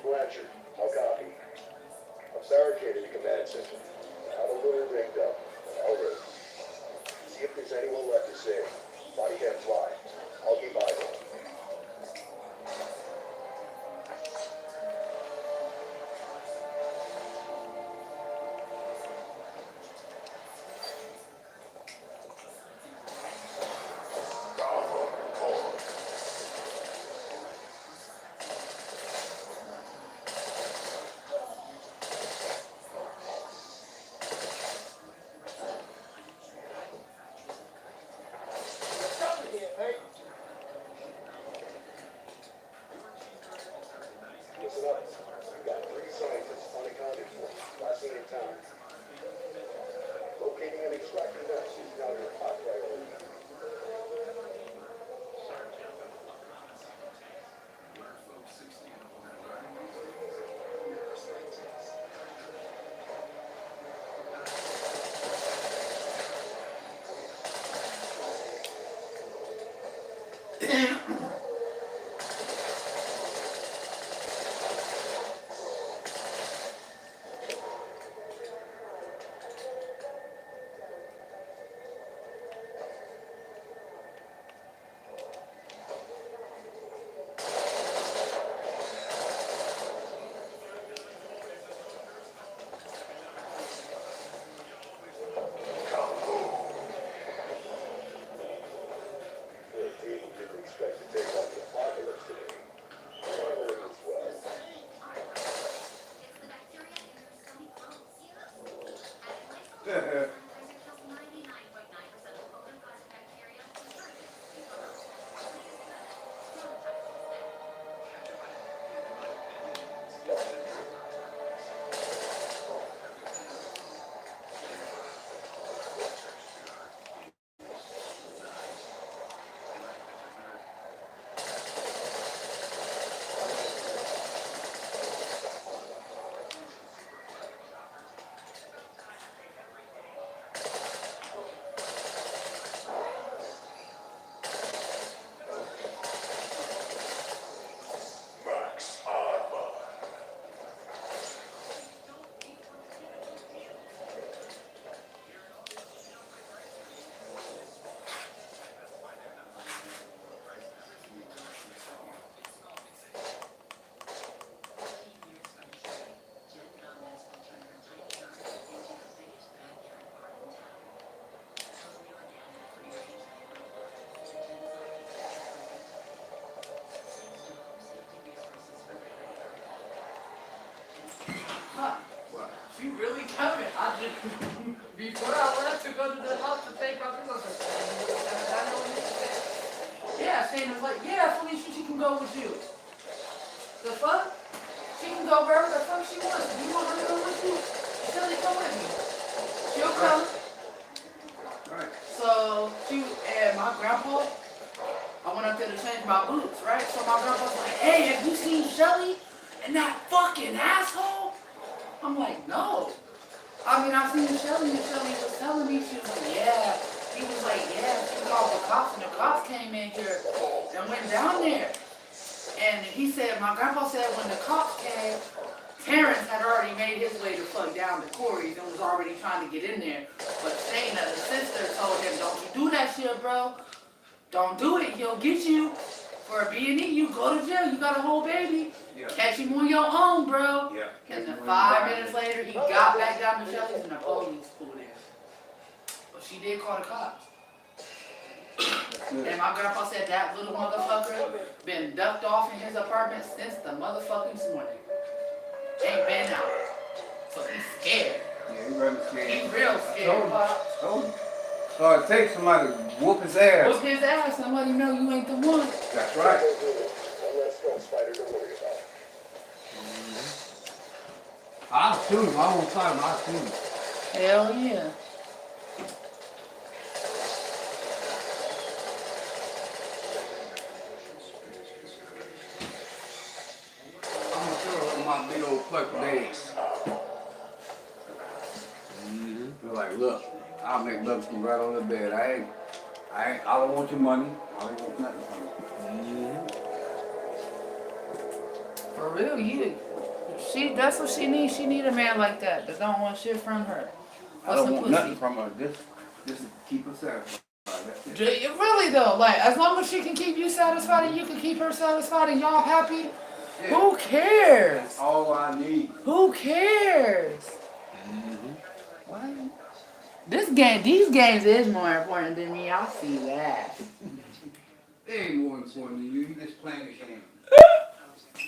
Blanchard, I'll copy. I've barricaded the command center. I'm a little rigged up, but I'll ready. See if there's anyone left to save. Body can't fly. I'll keep eyes on him. Listen up. We've got 3 scientists unaccounted for. Last seen in town. Locating and extracting them is now your top priority. Expect to take on the apocalypse today. Finally, as well. You really coming? I just before I left to go to the house to take my things, I was like, I know what you said. Yeah, Shane was like, yeah, Felicia, she can go with you. The fuck? She can go wherever the fuck she wants. Do you want her to go with you? She said, come with me. She'll come. Right. So she and my grandpa, I went up there to change my boots, right? So my grandpa's like, hey, have you seen Shelly and that fucking asshole? I'm like, no. I mean, I've seen Shelly, and Shelly was telling me, she was like, yeah. He was like, yeah, she called the cops, and the cops came in here and went down there. And he said, my grandpa said when the cops came, Terrence had already made his way to fuck down to Corey's and was already trying to get in there. But Shayna, the sister, told him, don't you do that shit, bro. Don't do it. He'll get you. For being it, you go to jail. You got a whole baby. Yeah. Catch him on your own, bro. Yeah. And then 5 minutes later, he got back down to Shelly's and the police pulled in. But she did call the cops. And my grandpa said that little motherfucker been ducked off in his apartment since the motherfucking morning. Ain't been out. So he's scared. Yeah, he really scared. He's real scared. Told you. So it takes somebody to whoop his ass. Whoop his ass and let him know you ain't the one. That's right. One less skull spider to worry about. I'll shoot him. I won't fight him. I'll shoot him. Hell yeah. I'm gonna throw him my big old purple legs. Feel like, look, I'll make love to you right on the bed. I don't want your money. I don't want nothing from you. For real, that's what she needs. She need a man like that don't want shit from her. I don't want nothing from her. Just to keep her satisfied. That's it. Really though, like as long as she can keep you satisfied and you can keep her satisfied and y'all happy, Yeah. who cares? That's all I need. Who cares? What? These games is more important than me. I see that. They ain't more important than you. You just playing the game.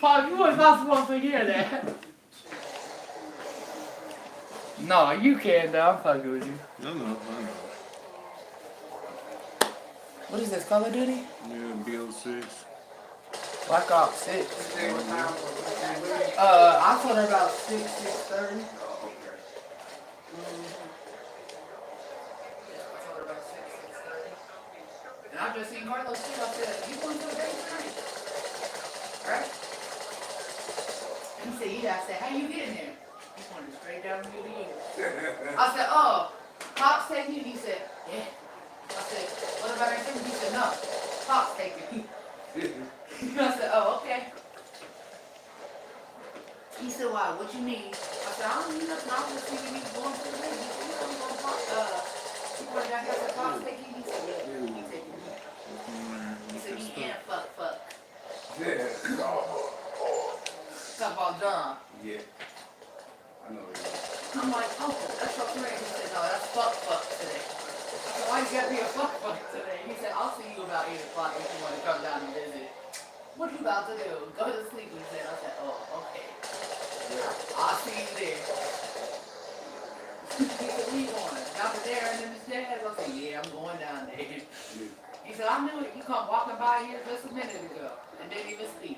Pop, you was not supposed to hear that. No, you can't though. I'm fucking with you. I know. What is this, Call of Duty? Yeah, BO6. Black Ops 6. I told her about 6:30. Oh, okay. I told her about 6:30. And I just seen Carlos too. I said, you going to the base tonight? Right? And he said, yeah. I said, how you getting there? He pointed straight down to you. I said, oh, Pop's taking you? He said, yeah. I said, what about everything? He said, no, Pop's taking you. I said, oh, okay. He said, why? What you need? I said, I don't need nothing. I was just thinking you going to the lake. He said, yeah, I'm going to Pop. He pointed down here. I said, Pop's taking you? He said, yeah, he's taking you. He said, he can't fuck. Yeah. Talk about John. Yeah. I know it. I'm like, oh, that's your friend. He said, no, that's fuck today. I said, why you gotta be a fuck today? He said, I'll see you about 8 o'clock if you want to come down and visit. What you about to do? Go to sleep, he said. I said, oh, okay. I'll see you there. He said, where you going? Down to there and then his dad? I said, yeah, I'm going down there. He said, I knew it. You come walking by here just a minute ago and didn't even speak.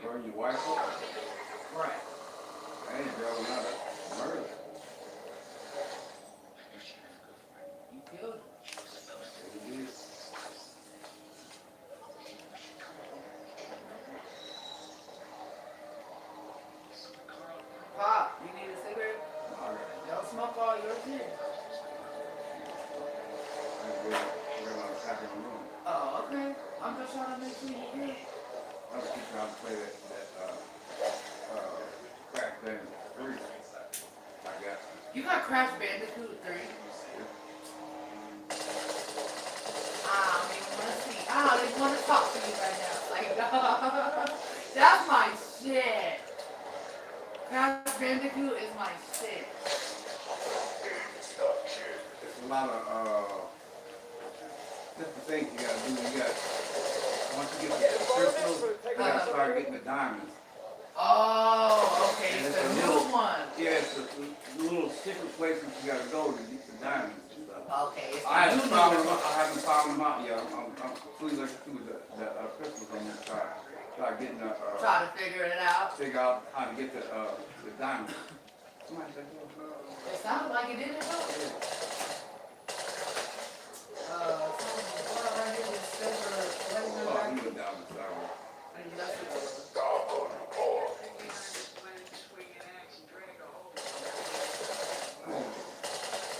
Burn your wife up? Right. That ain't girl, not a murder. You killed him. It is. Pop, you need a cigarette? All right. Don't smoke all yours here. We're going to pack in the room. Oh, okay. I'm just trying to make sure you good. I was just trying to play that Crash Bandicoot 3. I got You got Crash Bandicoot 3. I don't even want to talk to you right now. Like, that's my shit. Crash Bandicoot is my shit. it's a lot of just the things you gotta do. You got once you get the crystals, you gotta start getting the diamonds. Oh, okay. And It's it's a a new little- one. Yeah, it's the little secret places you gotta go to get the diamonds and stuff. Okay, it's I a new haven't found them. one. I haven't found them out yet. I'm completely looking through the crystals on this side. Try getting Try to figure it out. figure out how to get the diamonds. Somebody said, It sounded like it didn't help. Right here is silver, oh, he went down the sidewalk.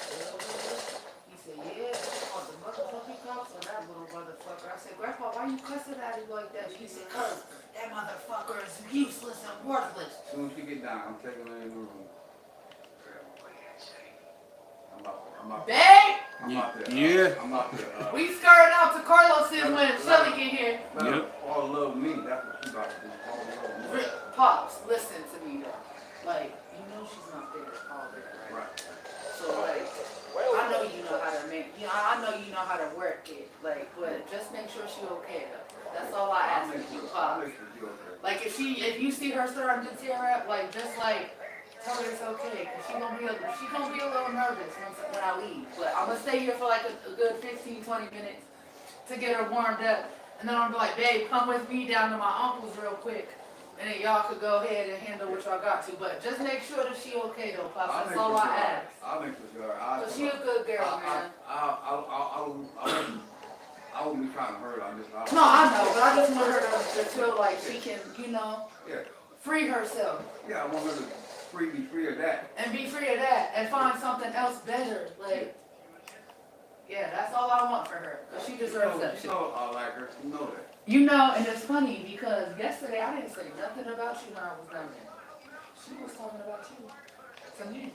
He said, yeah, on the motherfucking cops or that little motherfucker. I said, Grandpa, why you cussing at him like that? He said, cause that motherfucker is useless and worthless. As soon as you get down, I'm taking her in the room. I'm about to, Yeah. I'm about to, We skirting out to Carlos's when Shelly get here. All love me, that's what she about to do. All love me. Pops, listen to me though. Like, you know she's not there all day, right? Right. So like, I know you know how to make, I know you know how to work it. Like, but just make sure she's okay though. That's all I ask of you, I'll Pops. make sure she okay. Like if you see her starting to tear up, like just like tell her it's okay, cause she gonna be a little nervous when I leave. But I'm gonna stay here for like a good 15, 20 minutes to get her warmed up, and then I'm gonna be like, babe, come with me down to my uncle's real quick. And then y'all could go ahead and handle what y'all got to. But just make sure that she okay though, Pops. I'll That's make all for I sure. ask. I'll make for sure. Cause she a good girl, man. I wouldn't be trying to hurt her. No, I know, but I just want her to feel like she can, you know, Yeah. free herself. Yeah, I want her to be free of that. And be free of that and find something else better. Like, yeah, that's all I want for her. Cause she deserves that shit. You know I like her. You know that. You know, and it's funny because yesterday I didn't say nothing about you when I was down there. She was talking about you to me.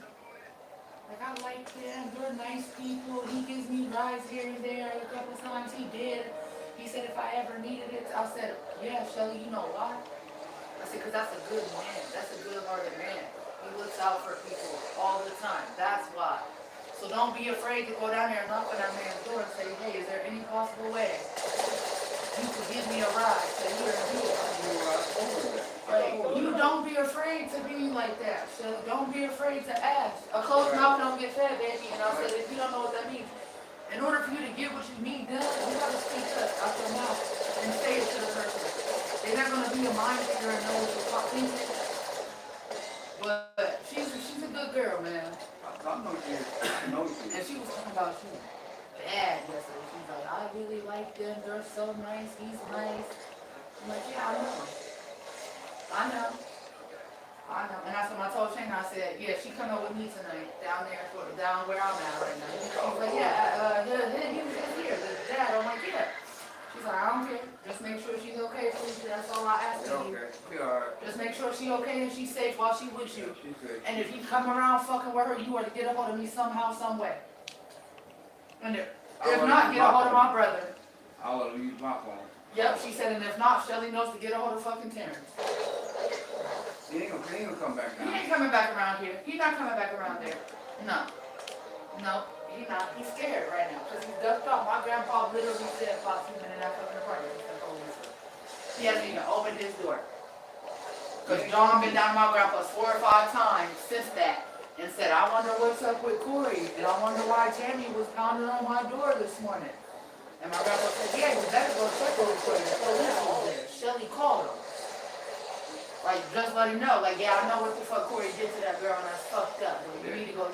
Like, I like them, they're nice people. He gives me rides here and there. A couple times he did. He said if I ever needed it, I said, yeah, Shelly, you know why? I said, because that's a good man. That's a good-hearted man. He looks out for people all the time. That's why. So don't be afraid to go down there and knock on that man's door and say, hey, is there any possible way you could give me a ride to here and here? Like, you don't be afraid to be like that. So don't be afraid to ask. A closed mouth don't get fed, baby. And I said, if you don't know what that means, in order for you to get what you need done, you gotta speak up out your mouth and say it to the person. They're not gonna be a mind reader and know what you're thinking. But she's a good girl, man. I know she is. I know she is. And she was talking about you bad yesterday. She's like, I really like them. They're so nice. He's nice. I'm like, yeah, I know. I know. I know. And that's when I told Shane, I said, yeah, she coming with me tonight down there, down where I'm at right now. She was like, yeah, he was just here, the dad. I'm like, yeah. She's like, I don't care. Just make sure she's okay, please. That's all I ask of you. Okay. Be alright. Just make sure she's okay and she's safe while she's with you. She's good. And if you come around fucking with her, you are to get a hold of me somehow, some way. And if not, get a hold of my brother. I'll let her use my phone. Yep, she said, and if not, Shelly knows to get a hold of fucking Terrence. He ain't gonna come back He down. ain't coming back around here. He's not coming back around there. No. No, he's not. He's scared right now because he's ducked off. My grandpa literally said, Pops, you've been in that fucking apartment. He hasn't even opened his door. Because John been down to my grandpa's 4 or 5 times since that and said, I wonder what's up with Corey and I wonder why Tammy was pounding on my door this morning. And my grandpa said, yeah, you better go check over Corey. The police was there. Shelly called him. Like, just let him know. Like, yeah, I know what the fuck Corey did to that girl and that's fucked up. But you need to go.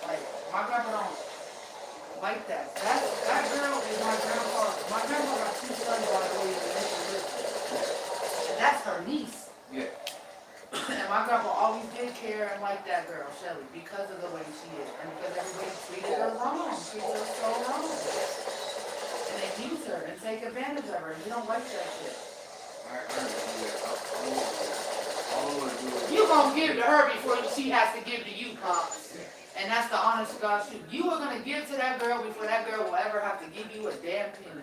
Like, my grandpa don't like that. That girl is my grandpa. My grandpa got 2 sons, by the way, and that's her niece. Yeah. And my grandpa always did care and like that girl, Shelly, because of the way she is. And because everybody treated her wrong. Treated her so wrong. And they use her and take advantage of her. And you don't like that shit. You gonna give to her before she has to give to you, Pops. And that's the honest to God truth. You are gonna give to that girl before that girl will ever have to give you a damn penny.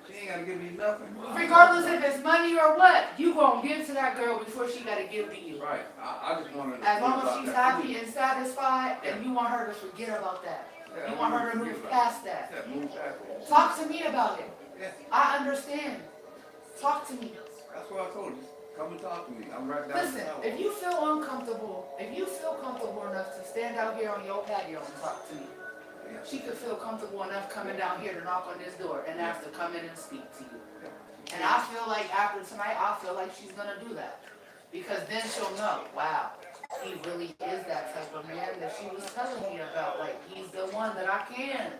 She ain't gotta give me nothing. Regardless if it's money or what, you gonna give to that girl before she gotta give to you. Right. I just wanted to. As long as she's happy and satisfied, and you want her to forget about that. Yeah, You want her to move past that. Yeah, move past it. Talk to me about it. Yeah. I understand. Talk to me. That's what I told you. Come and talk to me. I'm right down Listen, if you feel uncomfortable, if you feel comfortable enough to stand out here on your patio and talk to me, she could feel comfortable enough coming down here to knock on this door and ask to come in and speak to you. And I feel like after tonight, I feel like she's gonna do that. Because then she'll know, wow, he really is that type of man that she was telling me about. Like, he's the one that I can.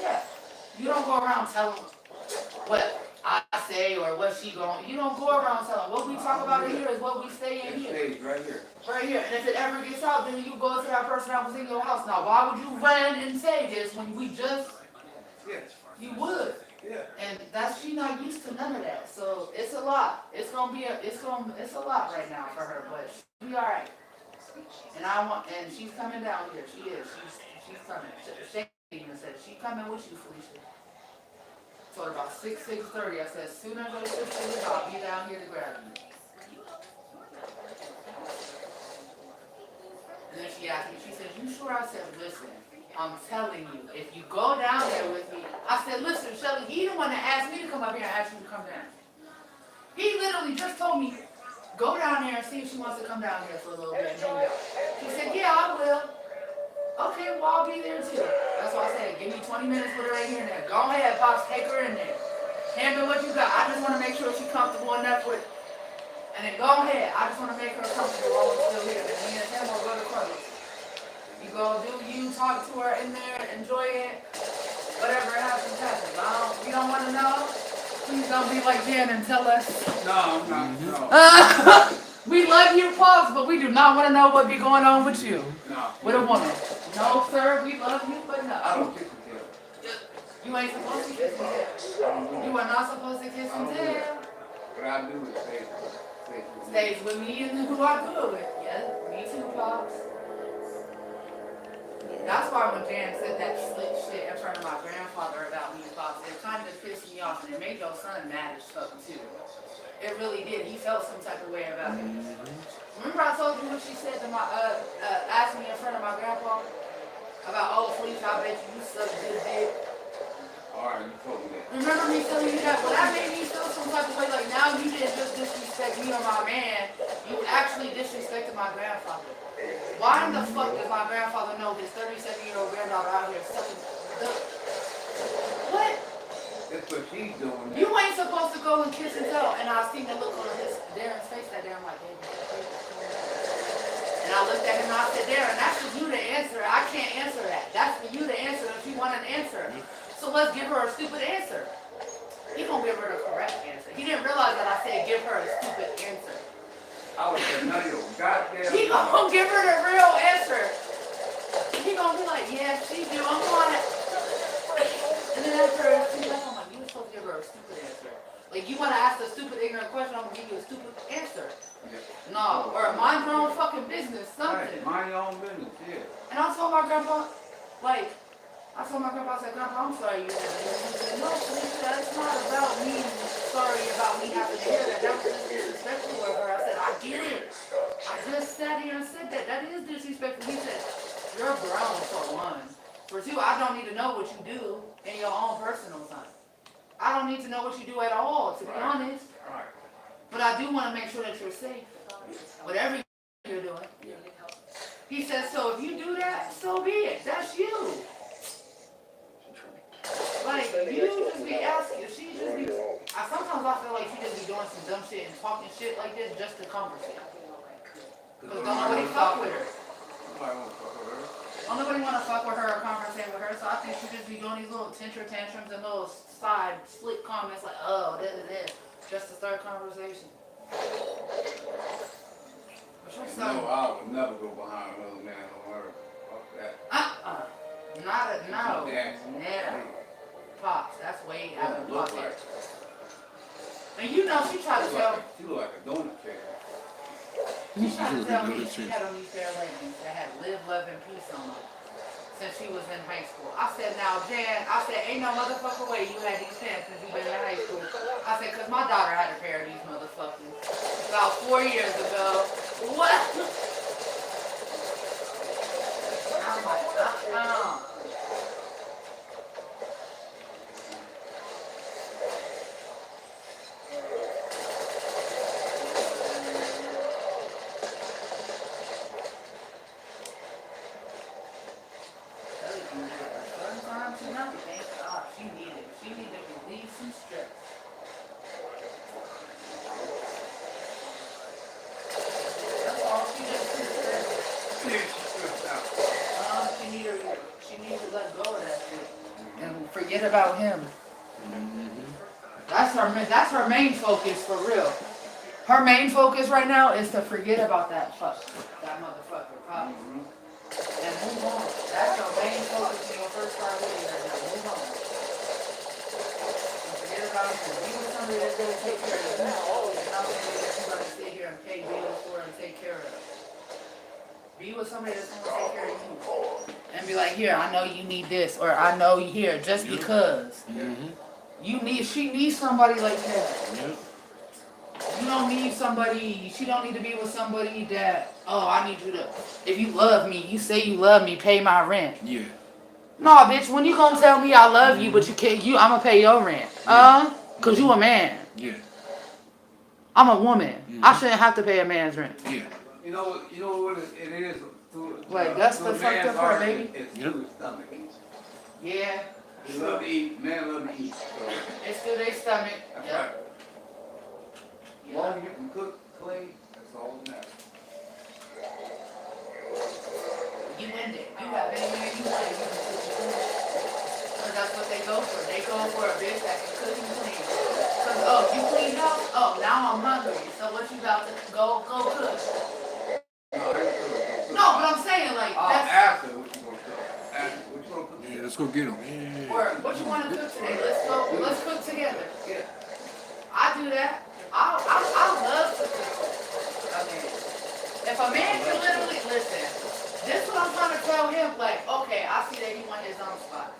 Yeah. You don't go around telling what I say or what she going. You don't go around telling. What we talk about in here is what we say in here. It stays right here. Right here. And if it ever gets out, then you go to that person that was in your house. Now, why would you run and say this when we just, you would. Yeah. And she's not used to none of that. So it's a lot. It's a lot right now for her, but she'll be all right. And she's coming down here. She is. She's coming. Shane even said, she's coming with you, Felicia. So at about 6:30, I said, as soon as I shift to the top, be down here to grab you. And then she asked me, she said, you sure? I said, listen, I'm telling you, if you go down there with me, I said, listen, Shelly, he the one that asked me to come up here and ask you to come down. He literally just told me, go down there and see if she wants to come down here for a little bit. She said, yeah, I will. Okay, well, I'll be there too. That's why I said, give me 20 minutes with her right here and there. Go ahead, Pops, take her in there. Handle what you got. I just want to make sure she's comfortable enough with it. And then go ahead. I just want to make her comfortable while I'm still here. And me and him will go to clubs. You go do you, talk to her in there, enjoy it. Whatever happens, happens. You don't want to know? Please don't be like Jan and tell us. No, I'm not. No. We love you, Pops, but we do not want to know what be going on with you. No. With a woman. No, sir, we love you, but no. I don't kiss and tell. You ain't supposed to kiss and tell. You are not supposed to kiss and tell. What I do is stay Stays with me and who I do it with. Yeah, me too, Pops. That's why when Jan said that slick shit in front of my grandfather about me, Pops, it kind of pissed me off and it made your son mad as fuck too. It really did. He felt some type of way about it. Remember I told you what she said to my, asked me in front of my grandpa about, oh, Felicia, I bet you suck good dick. Alright, you told me that. Remember me telling you that? Well, that made me feel some type of way. Like, now you didn't just disrespect me or my man. You actually disrespected my grandfather. Why in the fuck does my grandfather know his 37-year-old granddaughter out here sucking dick? What? That's what she's doing. You ain't supposed to go and kiss and tell. And I seen the look on Darren's face that day. I'm like, baby, and I looked at him and I said, Darren, that's for you to answer. I can't answer that. That's for you to answer if you want an answer. So let's give her a stupid answer. He gonna give her the correct answer. He didn't realize that I said give her a stupid answer. I would say none of your goddamn. He gonna give her the real answer. He gonna be like, yeah, she do. I'm on it. And then after she's like, I'm like, you were supposed to give her a stupid answer. Like you wanna ask a stupid ignorant question, I'm gonna give you a stupid answer. Yeah. No, or mind your own fucking business, something. Right, mind your own business, yeah. And I told my grandpa, like, I said, Grandpa, I'm sorry you had to hear that. He said, no, Felicia, it's not about me sorry about me having to hear that. That was just disrespectful of her. I said, I get it. I just sat here and said that. That is disrespectful. He said, you're grown for one. For two, I don't need to know what you do in your own personal time. I don't need to know what you do at all, to be honest. Right. But I do want to make sure that you're safe. Whatever you're doing. He says, so if you do that, so be it. That's you. Like, you just be asking, she just be, sometimes I feel like she just be doing some dumb shit and talking shit like this just to conversate. Because don't nobody fuck with her. Don't nobody want to fuck with her or conversate with her, so I think she just be doing these little tantrums and little side slick comments like, oh, this, just to start conversation. No, I would never go behind another man on her. Fuck that. No. Yeah. Never. Pops, that's way out of Look pocket. like, And you know she tried to tell. she look like a donut cake. She tried to tell me she had on these fair ladies that had live, love, and peace on them since she was in high school. I said, now, Jan, ain't no motherfucker way you had these pants since you've been in high school. I said, because my daughter had a pair of these motherfuckers about 4 years ago. What? I'm like, She needed to relieve some stress. That's all she did. She needs to let go of that shit and forget about him. That's her main focus for real. Her main focus right now is to forget about that motherfucker, probably. And move on. That's your main focus when you first start with her. Now move on. And forget about him. Be with somebody that's going to take care of you. And not somebody that you're going to sit here and pay bills for and take care of. Be with somebody that's going to take care of you. And be like, here, I know you need this. Or I know you here just because. She needs somebody like that. You don't need somebody, she don't need to be with somebody that, oh, I need you to, if you love me, you say you love me, pay my rent. Yeah. No, bitch, when you gonna tell me I love you, but you can't, I'm gonna pay your rent. Cause you a man. Yeah. I'm a woman. I shouldn't have to pay a man's rent. Yeah. You know what it is? Like, that's the fucked up part, baby. It's through his stomach. Yeah. They love to eat. Men love to eat. So It's through their stomach. that's Yeah. right. As long as you can cook clean, that's all that matters. You win it. You got any man you want, you can cook and clean. Cause that's what they go for. They go for a bitch that can cook and clean. Cause oh, you cleaned up? Oh, now I'm hungry. So what you about to go cook? No, I ain't cook. No, but I'm saying like I'll that's ask her what you gonna cook. Ask her what you gonna cook. Yeah, let's go get him. Yeah. or what you want to cook today. Let's cook together. Yeah. I do that. I love to cook. I mean, if a man can literally listen, this is what I'm trying to tell him. Like, okay, I see that he want his own spot.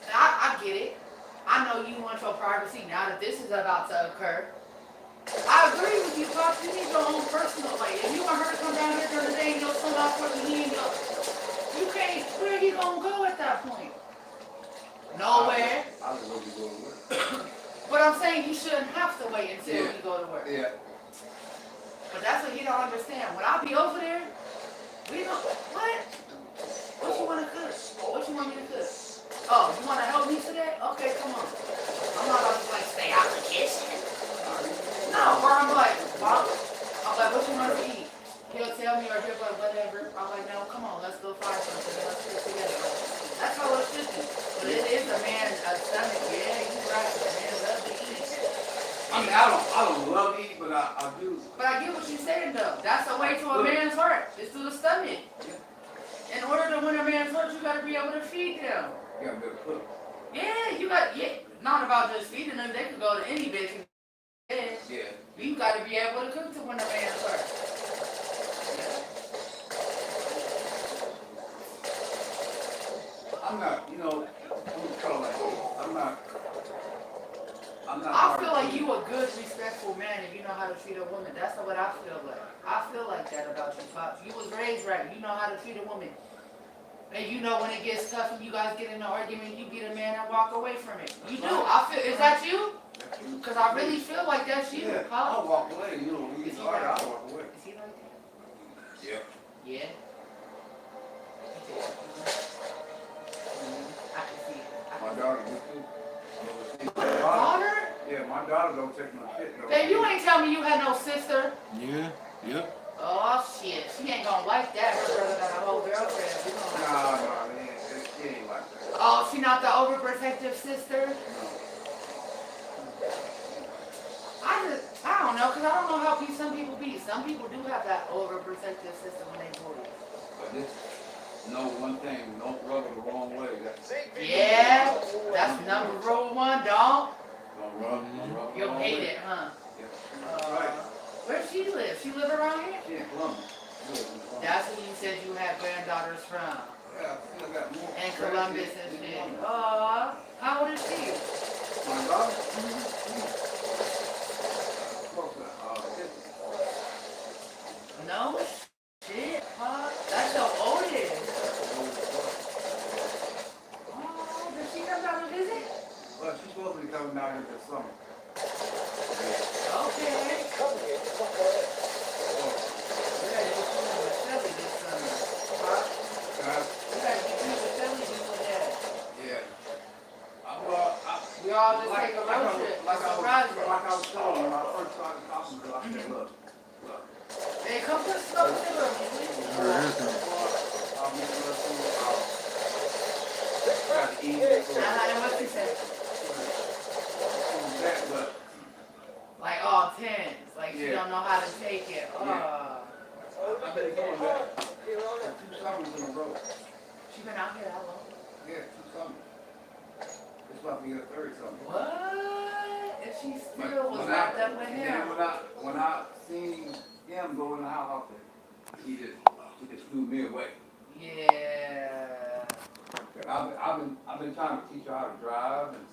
And I get it. I know you want your privacy now that this is about to occur. I agree with you, Pop. You need your own personal life. If you want her to come down here during the day and you'll sold out for the he ain't go. You can't. Where you gonna go at that point? Nowhere. I'll just let you go to work. But I'm saying you shouldn't have to wait until you go to work. Yeah. But that's what he don't understand. When I be over there, we don't. What? What you want to cook? What you want me to cook? Oh, you want to help me today? Okay, come on. I'm not about to like stay out the kitchen. No, or I'm like, Mom, I'm like, what you want to eat? He'll tell me or he'll be like, whatever. I'm like, no, come on, let's go find something. Let's cook together. That's how it should be. But it is a man's stomach. Yeah, you right. A man loves to eat. I mean, I don't love to eat, but I do. But I get what you're saying though. That's the way to a man's heart. It's through the stomach. In order to win a man's heart, you gotta be able to feed them. You gotta be able to cook. Yeah, you got not about just feeding them. They can go to any bitch. Yeah. You gotta be able to cook to win a man's heart. I'm not, you know, I'm kind of like, I'm not I feel like you a good, respectful man if you know how to treat a woman. That's what I feel like. I feel like that about you, Pops. You was raised right. You know how to treat a woman. And you know when it gets tough and you guys get in an argument, you be the man and walk away from it. You do. I feel. Is that you? Because I really feel like that's you, yeah, Pops. I'll walk away, you know, when you start, I'll walk away. Is he like that? Yeah. Yeah. I can see it. My daughter do too. Daughter? Yeah, my daughter don't take no shit though. Babe, you ain't tell me you had no sister. Yeah. Yep. Oh shit, she ain't gonna like that. Her brother got a whole girlfriend. We gonna Nah, man, she ain't like that. Oh, she not the overprotective sister? I don't know, because I don't know how some people be. Some people do have that overprotective sister when they boys. But this, know one thing, don't rub it the wrong way. Yeah, that's number rule one, dog. Don't rub it the You'll wrong hate way. it, huh? Yeah. Right. Where she live? She live around here? She in Columbus. That's where you said you had granddaughters from. Yeah, I still got more. And Columbus and shit. Aw, how old is she? My daughter? Close to, 50. No shit, huh? That's your oldest. Oh, did she come down to visit? Well, she's supposed to be coming down here this summer. Okay. We gotta get you with Shelly this summer. Huh? We gotta get you with Shelly before that. Yeah. We all just take a road trip. Like I Surprise was her. telling you when I first started talking to her, I said, look. Hey, come put some up in the please. I'll be got to eat. And what she said? But Like all tens. Like she Yeah. don't know how to take it. Oh. I've been going back 2 summers in a row. She been out here how long? Yeah, 2 summers. It's about to be a third summer. What? If she But still was when wrapped I- up with then him. when I seen him go in the house, he just threw me away. Yeah. I've been trying to teach her how to drive and